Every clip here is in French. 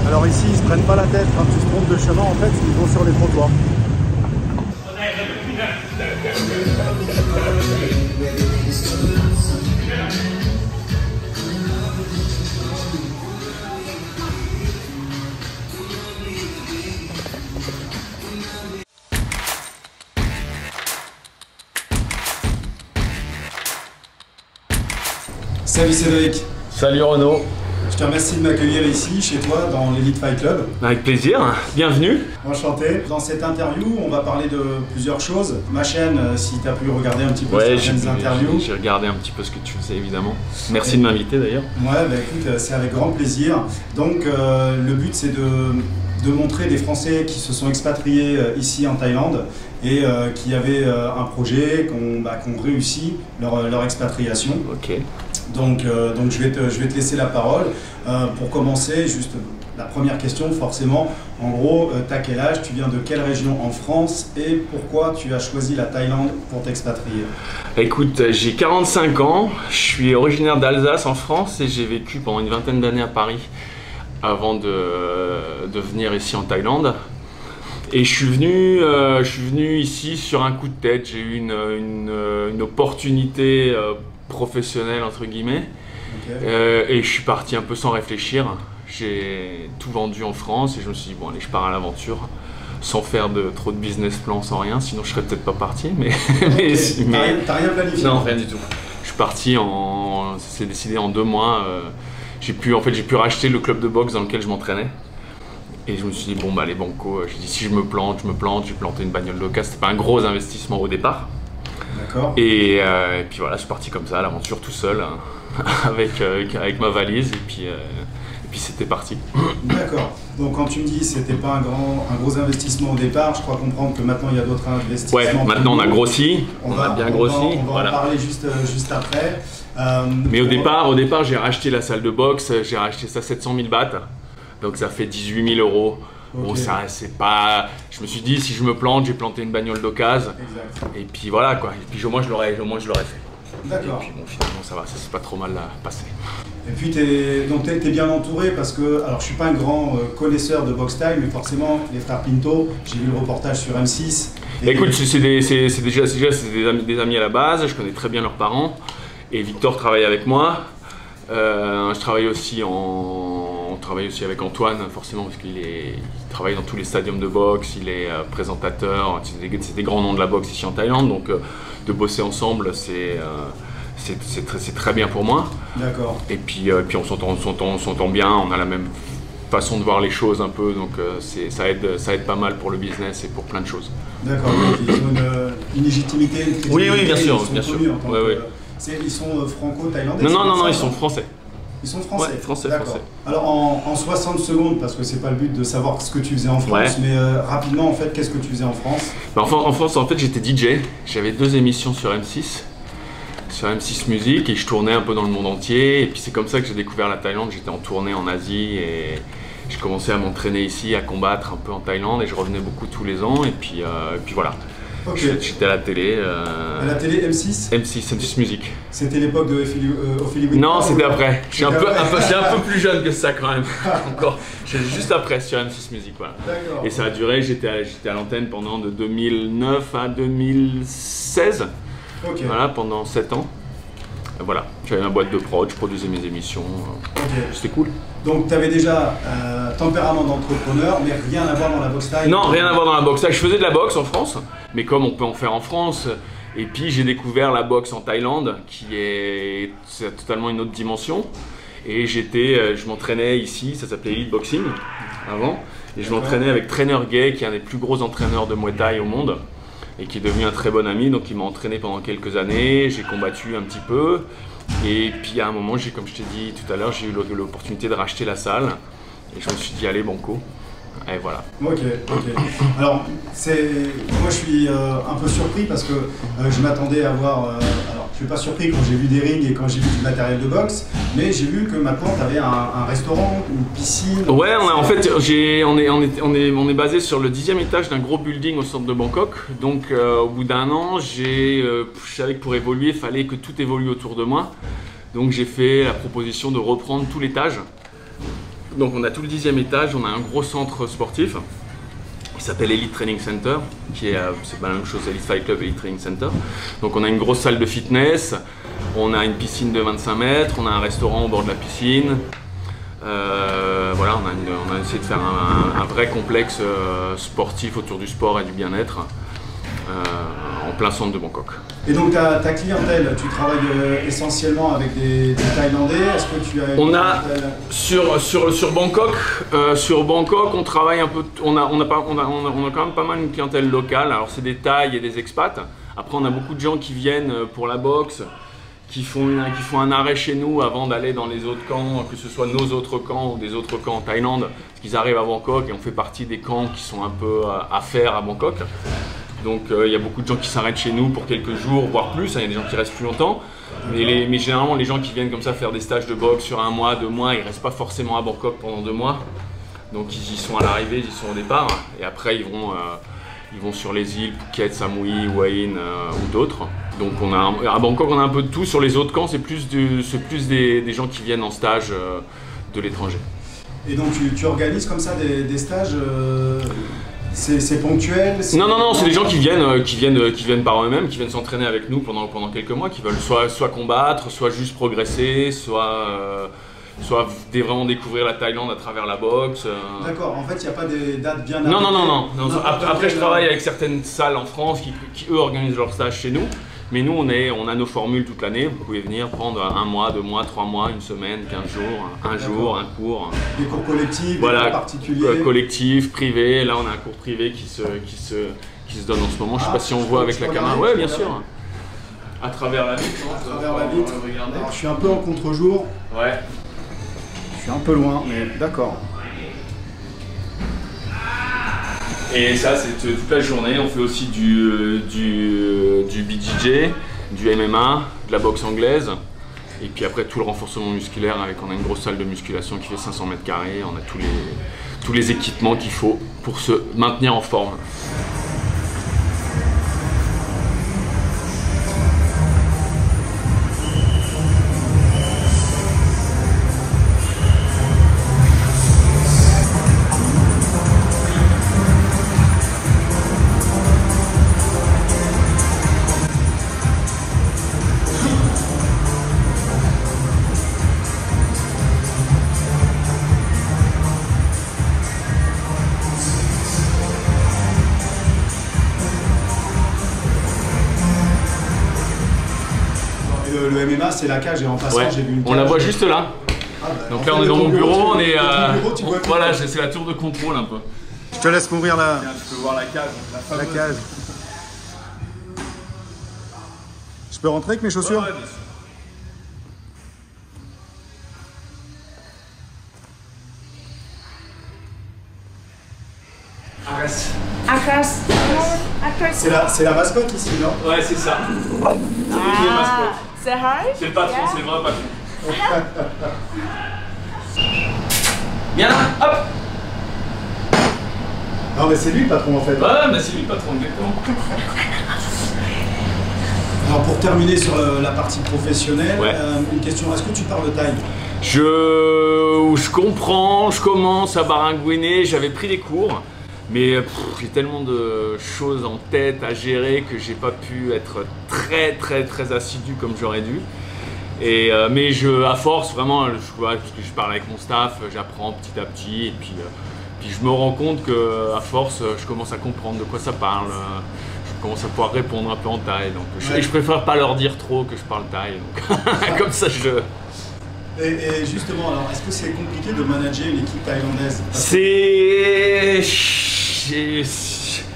Alors ici, ils se prennent pas la tête quand tu te montes de chemin, en fait, ils vont sur les trottoirs. Salut Cédric. Salut Renaud. Je te remercie de m'accueillir ici, chez toi, dans l'Elite Fight Club. Avec plaisir, bienvenue. Enchanté. Dans cette interview, on va parler de plusieurs choses. Ma chaîne, si tu as pu regarder un petit peu certaines interviews. J'ai regardé un petit peu ce que tu faisais évidemment. Merci de m'inviter d'ailleurs. Ouais, bah écoute, c'est avec grand plaisir. Donc le but c'est de montrer des Français qui se sont expatriés ici en Thaïlande et qui avaient un projet, qui ont réussi leur expatriation. Ok. Donc je vais te laisser la parole. Pour commencer, juste la première question forcément, en gros, tu as quel âge, tu viens de quelle région en France et pourquoi tu as choisi la Thaïlande pour t'expatrier? Écoute, j'ai 45 ans, je suis originaire d'Alsace en France et j'ai vécu pendant une vingtaine d'années à Paris avant de venir ici en Thaïlande. Et je suis venu ici sur un coup de tête, j'ai eu une opportunité professionnelle entre guillemets. Okay. Et je suis parti un peu sans réfléchir. J'ai tout vendu en France et je me suis dit bon allez, je pars à l'aventure sans faire trop de business plan, sans rien, sinon je serais peut-être pas parti. Mais, okay. T'as rien planifié? Non, rien du tout. Je suis parti c'est décidé en 2 mois. J'ai pu racheter le club de boxe dans lequel je m'entraînais. Et je me suis dit bon bah allez banco, j'ai dit si je me plante, j'ai planté une bagnole d'occasion, c'était pas un gros investissement au départ. D'accord. Et puis voilà, je suis parti comme ça à l'aventure tout seul, hein, avec ma valise et puis c'était parti. D'accord. Donc quand tu me dis c'était pas un gros investissement au départ, je crois comprendre que maintenant il y a d'autres investissements. Ouais, maintenant on a grossi, on a bien grossi. On va en parler juste après. Mais au départ j'ai racheté la salle de boxe, j'ai racheté ça 700 000 bahts, donc ça fait 18 000 €. Okay. Bon, ça c'est pas. Je me suis dit si je me plante, j'ai planté une bagnole d'occasion. Et puis voilà quoi. Et puis au moins je l'aurais fait. D'accord. Et puis bon, finalement ça va, ça s'est pas trop mal passé. Et puis t'es bien entouré parce que, alors je suis pas un grand connaisseur de boxe thaï, mais forcément les frères Pinto, j'ai vu le reportage sur M6. Écoute, c'est déjà des amis à la base, je connais très bien leurs parents. Et Victor travaille avec moi. Je travaille aussi avec Antoine, forcément, parce qu'il travaille dans tous les stadiums de boxe, il est présentateur, c'est des grands noms de la boxe ici en Thaïlande, donc de bosser ensemble, c'est très bien pour moi. D'accord. Et puis on s'entend bien, on a la même façon de voir les choses un peu, donc ça aide pas mal pour le business et pour plein de choses. D'accord, ils ont une légitimité, une crédibilité. Oui, bien sûr, bien sûr. Ils sont franco-thaïlandais? Non, ils sont français. Ils sont français? Ouais, français. Alors en 60 secondes, parce que c'est pas le but de savoir ce que tu faisais en France, mais rapidement en fait, qu'est-ce que tu faisais en France? En France, en fait, j'étais DJ, j'avais 2 émissions sur M6. Sur M6 Musique et je tournais un peu dans le monde entier et puis c'est comme ça que j'ai découvert la Thaïlande. J'étais en tournée en Asie et je commençais à m'entraîner ici, à combattre un peu en Thaïlande et je revenais beaucoup tous les ans et puis voilà. Okay. J'étais à la télé. À la télé M6? M6 Musique. C'était l'époque de Ophélie Winter? Non, c'était après. Je suis un peu plus jeune que ça quand même. Encore. Juste après sur M6 Musique, voilà. Et ça a duré, j'étais à l'antenne pendant de 2009 à 2016. Okay. Voilà, pendant 7 ans. Voilà, j'avais ma boîte de prod, je produisais mes émissions. Okay. C'était cool. Donc tu avais déjà tempérament d'entrepreneur, mais rien à voir dans la boxe thaï? Non, rien à voir dans la boxe thaï. Je faisais de la boxe en France, mais comme on peut en faire en France. Et puis j'ai découvert la boxe en Thaïlande, c'est totalement une autre dimension. Et je m'entraînais ici, ça s'appelait Elite Boxing avant. Et je m'entraînais avec Trainer Gay, qui est un des plus gros entraîneurs de Muay Thai au monde. Et qui est devenu un très bon ami, donc il m'a entraîné pendant quelques années, j'ai combattu un petit peu. Et puis à un moment, comme je t'ai dit tout à l'heure, j'ai eu l'opportunité de racheter la salle. Et je me suis dit, allez banco. Et voilà. Ok. Alors, moi je suis un peu surpris parce que je m'attendais à voir... alors, je ne suis pas surpris quand j'ai vu des rings et quand j'ai vu du matériel de boxe, mais j'ai vu que maintenant tu avais un restaurant, une piscine... Ouais, en fait, on est basé sur le 10e étage d'un gros building au centre de Bangkok. Donc, au bout d'1 an, je savais que pour évoluer, il fallait que tout évolue autour de moi. Donc, j'ai fait la proposition de reprendre tout l'étage. Donc on a tout le 10e étage, on a un gros centre sportif qui s'appelle Elite Training Center, c'est pas la même chose, Elite Fight Club, Elite Training Center. Donc on a une grosse salle de fitness, on a une piscine de 25 mètres, on a un restaurant au bord de la piscine. Voilà, on a essayé de faire un vrai complexe sportif autour du sport et du bien-être en plein centre de Bangkok. Et donc ta clientèle, tu travailles essentiellement avec des Thaïlandais. Est-ce que tu as on a sur Bangkok, on travaille un peu, on a quand même pas mal une clientèle locale. Alors c'est des Thaïs et des expats. Après on a beaucoup de gens qui viennent pour la boxe, qui font un arrêt chez nous avant d'aller dans les autres camps, que ce soit nos autres camps ou des autres camps en Thaïlande, parce qu'ils arrivent à Bangkok et on fait partie des camps qui sont un peu à faire à Bangkok. Donc il y a beaucoup de gens qui s'arrêtent chez nous pour quelques jours, voire plus, il y a des gens qui restent plus longtemps. Mais généralement les gens qui viennent comme ça faire des stages de boxe sur 1 mois, 2 mois, ils ne restent pas forcément à Bangkok pendant 2 mois. Donc ils y sont à l'arrivée, ils y sont au départ. Et après ils vont sur les îles, Phuket, Samui, Hua Hin ou d'autres. Donc à Bangkok on a un peu de tout, sur les autres camps c'est plus des gens qui viennent en stage de l'étranger. Et donc tu organises comme ça des stages c'est ponctuel? Non, c'est des gens qui viennent par eux-mêmes, qui viennent s'entraîner avec nous pendant quelques mois, qui veulent soit combattre, soit juste progresser, soit vraiment découvrir la Thaïlande à travers la boxe. D'accord, en fait il n'y a pas des dates bien arrêtées. Non. Après je travaille avec certaines salles en France qui eux organisent leurs stages chez nous. Mais nous, on a nos formules toute l'année. Vous pouvez venir prendre 1 mois, 2 mois, 3 mois, 1 semaine, 15 jours, un jour, un cours. Des cours collectifs, voilà, des cours particuliers. Collectifs, privés. Là, on a un cours privé qui se donne en ce moment. Je ne sais pas si on voit avec la caméra. Oui, bien sûr. À travers la vitre. À travers la vitre. Alors, je suis un peu en contre-jour. Ouais. Je suis un peu loin, mais d'accord. Et ça, c'est toute la journée. On fait aussi du BJJ, du MMA, de la boxe anglaise. Et puis après, tout le renforcement musculaire. On a une grosse salle de musculation qui fait 500 mètres carrés. On a tous les équipements qu'il faut pour se maintenir en forme. Le MMA, c'est la cage et en passant, j'ai vu une cage. On la voit juste là. Ah, bah, donc là, on est dans mon bureau, on est voilà, c'est la tour de contrôle un peu. Je te laisse m'ouvrir la Tu peux voir la cage. la cage. Je peux rentrer avec mes chaussures? Ouais, bien sûr. C'est la mascotte ici, non? Ouais, c'est ça. Say hi. C'est le patron, c'est le vrai patron. Viens là, hop. Non, mais c'est lui le patron en fait. Ouais, mais c'est lui le patron, exactement. Alors pour terminer sur la partie professionnelle, ouais. Une question, est-ce que tu parles thaï? Je comprends, je commence à baragouiner, j'avais pris des cours. Mais j'ai tellement de choses en tête à gérer que j'ai pas pu être très assidu comme j'aurais dû. Et, mais à force, vraiment, parce que je parle avec mon staff, j'apprends petit à petit. Et puis je me rends compte qu'à force, je commence à comprendre de quoi ça parle. Je commence à pouvoir répondre un peu en thaï. Donc, et je préfère pas leur dire trop que je parle thaï. Donc, comme ça, Et justement, alors, est-ce que c'est compliqué de manager une équipe thaïlandaise?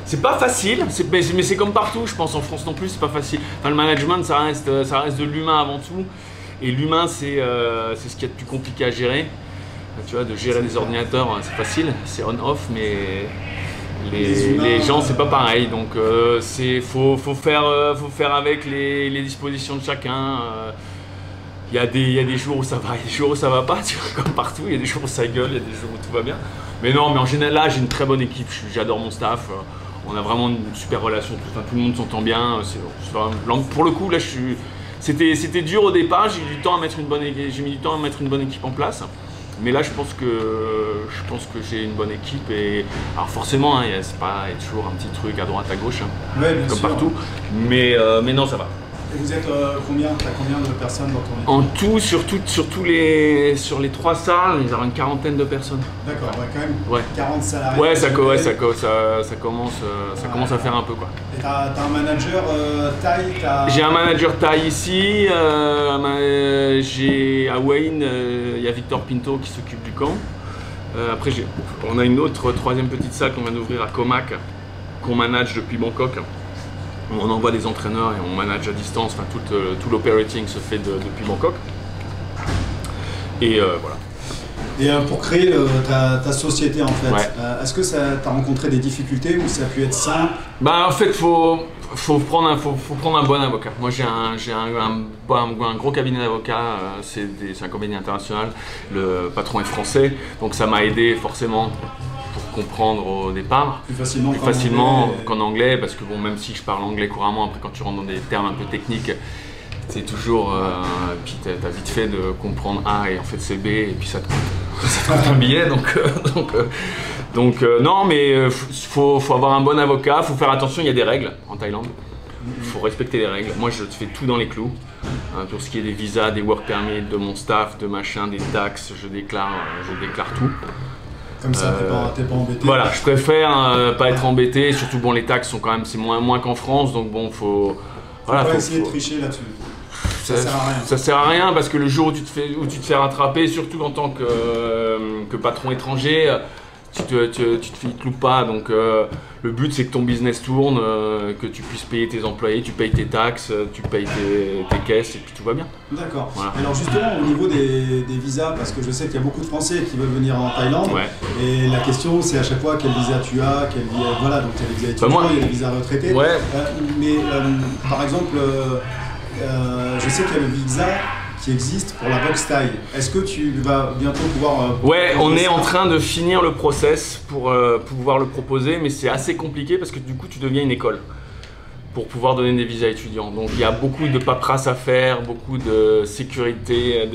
C'est pas facile, mais c'est comme partout, je pense en France non plus, c'est pas facile. Enfin, le management, ça reste de l'humain avant tout. Et l'humain, c'est ce qu'il y a de plus compliqué à gérer. Tu vois, de gérer des ordinateurs, c'est facile, c'est on-off, mais les gens, c'est pas pareil. Donc, faut faire avec les dispositions de chacun. Il y a des jours où ça va, il y a des jours où ça va pas, tu vois, comme partout. Il y a des jours où ça gueule, il y a des jours où tout va bien. Mais non, mais en général, là, j'ai une très bonne équipe. J'adore mon staff. On a vraiment une super relation. Tout le monde s'entend bien. Pour le coup, là, c'était dur au départ. J'ai mis du temps à mettre une bonne équipe en place. Mais là, je pense que j'ai une bonne équipe. Et alors forcément, hein, c'est pas toujours un petit truc à droite, à gauche, hein, Ouais, bien comme sûr. partout. Mais non, ça va. Et vous êtes combien? T'as combien de personnes dans ton équipe? En tout, sur les 3 salles, il y aura une quarantaine de personnes. D'accord, ouais, quand même. Ouais. 40 salariés. Ouais, ça commence à faire un peu, quoi. Et t'as un manager taille? J'ai un manager taille ici. J'ai à Wayne, il y a Victor Pinto qui s'occupe du camp. Après, on a une autre 3e petite salle qu'on vient d'ouvrir à Comac, qu'on manage depuis Bangkok. On envoie des entraîneurs et on manage à distance, enfin, tout l'operating se fait depuis Bangkok. Et voilà. Et pour créer ta société en fait, Ouais. Est-ce que t'as rencontré des difficultés ou ça a pu être simple? Bah en fait, faut prendre un bon avocat. Moi j'ai un gros cabinet d'avocats, c'est un cabinet international, le patron est français, donc ça m'a aidé forcément pour comprendre au départ. Plus facilement Qu'en anglais, parce que bon, même si je parle anglais couramment, après quand tu rentres dans des termes un peu techniques, c'est toujours. Puis t'as vite fait de comprendre A et en fait c'est B, et puis ça te coûte un billet, donc non, mais faut avoir un bon avocat, faut faire attention, il y a des règles en Thaïlande. Il faut respecter les règles. Moi, je fais tout dans les clous. Pour ce qui est des visas, des work permits, de mon staff, de machin, des taxes, je déclare tout. Comme ça, t'es pas embêté. Voilà, je préfère pas être embêté. Surtout, bon, les taxes sont quand même, c'est moins qu'en France, donc bon, faut pas essayer de tricher là-dessus. Ça sert à rien. Ça sert à rien parce que le jour où tu te fais rattraper, surtout en tant que patron étranger, tu te loupes pas. Donc le but c'est que ton business tourne, que tu puisses payer tes employés, tu payes tes taxes, tu payes tes caisses et puis tout va bien. D'accord. Voilà. Alors justement au niveau des visas, parce que je sais qu'il y a beaucoup de Français qui veulent venir en Thaïlande, Ouais. et la question c'est à chaque fois quel visa tu as, voilà, donc il y a les visas étudiants, il y a les visas retraités. Ouais. Mais par exemple, je sais qu'il y a le visa qui existe pour la boxe thaï. Est-ce que tu vas bientôt pouvoir... Ouais, on est en train de finir le process pour pouvoir le proposer, mais c'est assez compliqué parce que du coup tu deviens une école pour pouvoir donner des visas étudiants. Donc il y a beaucoup de paperasse à faire, beaucoup de sécurité,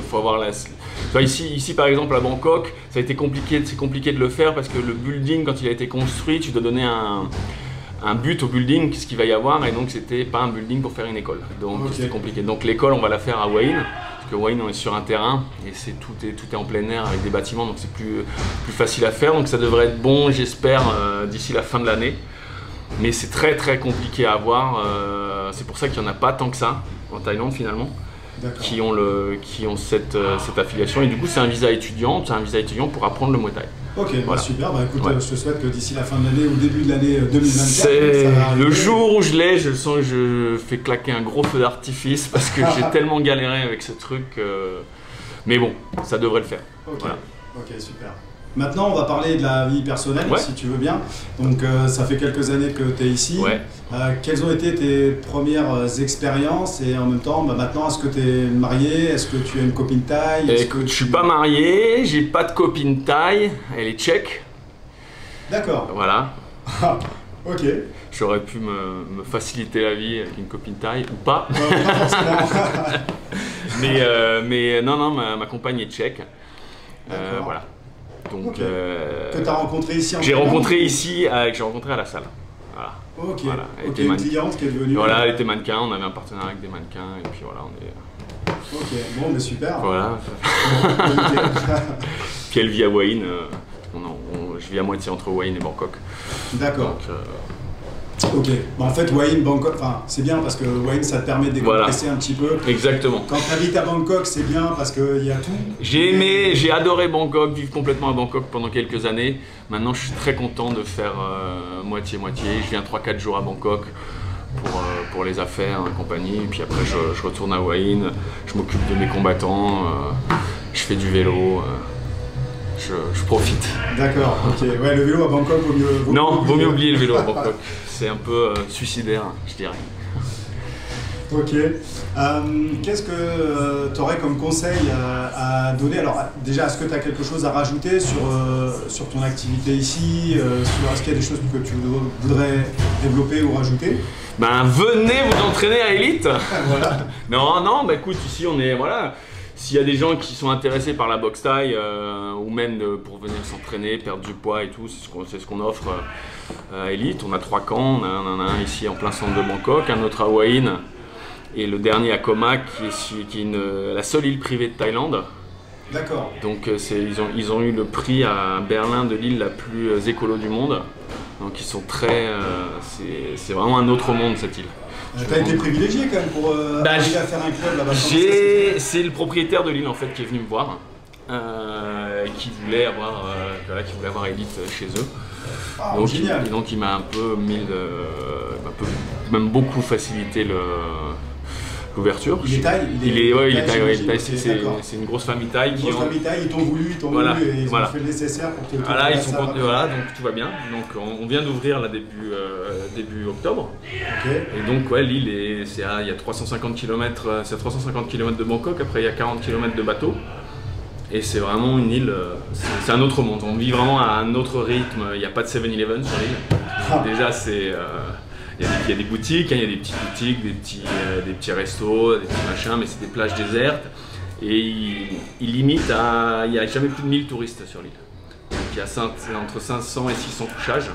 faut avoir la... Enfin, ici par exemple à Bangkok, ça a été compliqué, c'est compliqué de le faire parce que le building quand il a été construit, tu dois donner un but au building, qu'est-ce qu'il va y avoir, et donc c'était pas un building pour faire une école, donc Okay. c'était compliqué. Donc l'école on va la faire à Wayne, parce que Wayne on est sur un terrain et tout est en plein air avec des bâtiments, donc c'est plus facile à faire, donc ça devrait être bon j'espère d'ici la fin de l'année. Mais c'est très très compliqué à avoir, c'est pour ça qu'il n'y en a pas tant que ça en Thaïlande finalement, qui ont cette affiliation, et du coup c'est un visa étudiant pour apprendre le Muay Thai. Ok, Voilà. bah super, bah écoute, Ouais. je te souhaite que d'ici la fin de l'année ou début de l'année 2024, C'est ça va arriver. le jour où je l'ai, je sens que je fais claquer un gros feu d'artifice parce que j'ai tellement galéré avec ce truc. Mais bon, ça devrait le faire. Ok, Voilà. ok, super. Maintenant, on va parler de la vie personnelle, Ouais. si tu veux bien. Donc, ça fait quelques années que tu es ici. Ouais. Quelles ont été tes premières expériences? Et en même temps, bah, maintenant, est-ce que tu es marié? Est-ce que tu as une copine thaï? Écoute, je suis pas marié, j'ai pas de copine thaï, elle est tchèque. D'accord. Voilà. Ok. J'aurais pu me faciliter la vie avec une copine thaï ou pas. Pas forcément. mais non, ma compagne est tchèque. D'accord. Voilà. Donc, Ok. Que tu as rencontré ici en j'ai Thaïlande? rencontré à la salle. Voilà. Ok. Voilà, elle Ok, était une mannequin. cliente qui est devenue. Voilà, elle était mannequin, on avait un partenariat avec des mannequins et puis voilà, on est. Ok, bon, mais super. Voilà. Ok. Puis elle vit à Wayne, je vis à moitié entre Wayne et Bangkok. D'accord. Donc, Ok. Bah, en fait, Wayne, Bangkok, enfin, c'est bien parce que Wayne, ça te permet de décompresser un petit peu. exactement. Quand tu habites à Bangkok, c'est bien parce qu'il y a tout. J'ai adoré Bangkok, vivre complètement à Bangkok pendant quelques années. Maintenant, je suis très content de faire moitié-moitié. Je viens 3-4 jours à Bangkok pour les affaires et compagnie. Et puis après, je retourne à Wayne, je m'occupe de mes combattants, je fais du vélo. Je profite. D'accord, ok. Ouais, le vélo à Bangkok, Vaut mieux oublier le vélo à Bangkok. C'est un peu suicidaire, je dirais. Ok. Qu'est-ce que tu aurais comme conseil à donner? Alors, déjà, est-ce que tu as quelque chose à rajouter sur ton activité ici? Est-ce qu'il y a des choses que tu voudrais développer ou rajouter? Ben, venez vous entraîner à Elite. Voilà. Non, bah écoute, ici on est, voilà. s'il y a des gens qui sont intéressés par la boxe thaï ou même pour venir s'entraîner, perdre du poids et tout, c'est ce qu'on offre à Elite. On a 3 camps, on en a un ici en plein centre de Bangkok, un autre à Hua Hin et le dernier à Koh Mak qui est la seule île privée de Thaïlande. D'accord. Donc ils ont eu le prix à Berlin de l'île la plus écolo du monde. Donc ils sont très... c'est vraiment un autre monde cette île. T'as été privilégié quand même pour arriver à faire un club là-bas. C'est le propriétaire de l'île en fait qui est venu me voir, qui voulait avoir Elite chez eux. Ah, donc, génial. Donc il m'a un peu même beaucoup facilité l'ouverture. Il est Thaï. Il est Thaï. C'est une grosse famille Thaï. Ils t'ont voulu, et ils ont fait le nécessaire pour te voilà, ils sont contents, voilà, donc tout va bien. Donc on vient d'ouvrir là début octobre. Okay. Et donc ouais, l'île il y a 350 km, c'est à 350 km de Bangkok, après il y a 40 km de bateau. Et c'est vraiment une île, c'est un autre monde. On vit vraiment à un autre rythme. Il n'y a pas de 7-Eleven sur l'île. Déjà c'est il y a des boutiques, il y a des petites boutiques, des petits restos, des petits machins, mais c'est des plages désertes. Et il limite il n'y a jamais plus de 1000 touristes sur l'île. Donc il y a entre 500 et 600 couchages.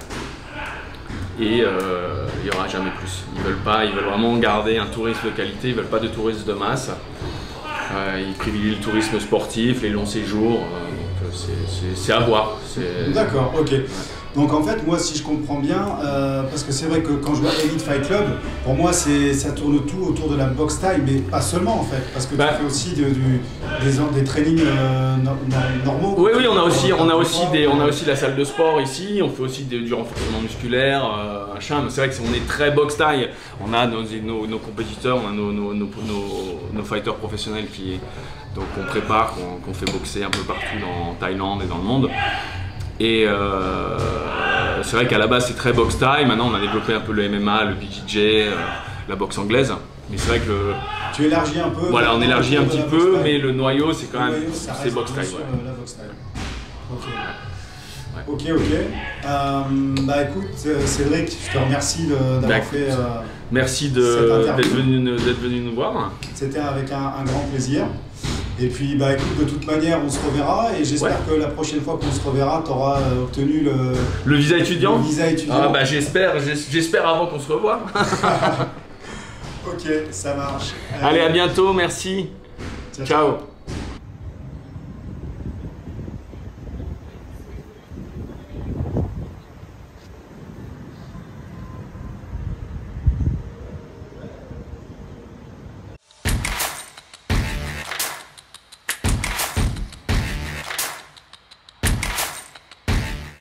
Et il n'y aura jamais plus. Ils veulent vraiment garder un tourisme de qualité, ils ne veulent pas de touristes de masse. Ils privilégient le tourisme sportif, les longs séjours. Donc c'est à voir. D'accord, ok. Donc en fait, moi, si je comprends bien, parce que c'est vrai que quand je vois Elite Fight Club, pour moi, ça tourne tout autour de la boxe thaï, mais pas seulement en fait, parce que tu fais aussi des trainings normaux. Oui, on a aussi la salle de sport ici, on fait aussi du renforcement musculaire, machin. Mais c'est vrai que on est très boxe thaï. On a nos compétiteurs, on a nos fighters professionnels qu'on prépare, qu'on fait boxer un peu partout en Thaïlande et dans le monde. Et c'est vrai qu'à la base c'est très boxe thaï, maintenant on a développé un peu le MMA, le BJJ, la boxe anglaise. Mais c'est vrai que tu élargis un peu. Voilà, on élargit un petit peu, mais le noyau c'est quand même boxe thaï. La boxe thaï. Ok. Bah écoute, Cédric, je te remercie d'avoir fait. Merci d'être venu nous voir. C'était avec un grand plaisir. Et puis bah écoute, de toute manière on se reverra et j'espère que la prochaine fois qu'on se reverra, tu auras obtenu le visa étudiant. Ah bah j'espère avant qu'on se revoie. Ok, ça marche. Allez, à bientôt, merci. Ciao.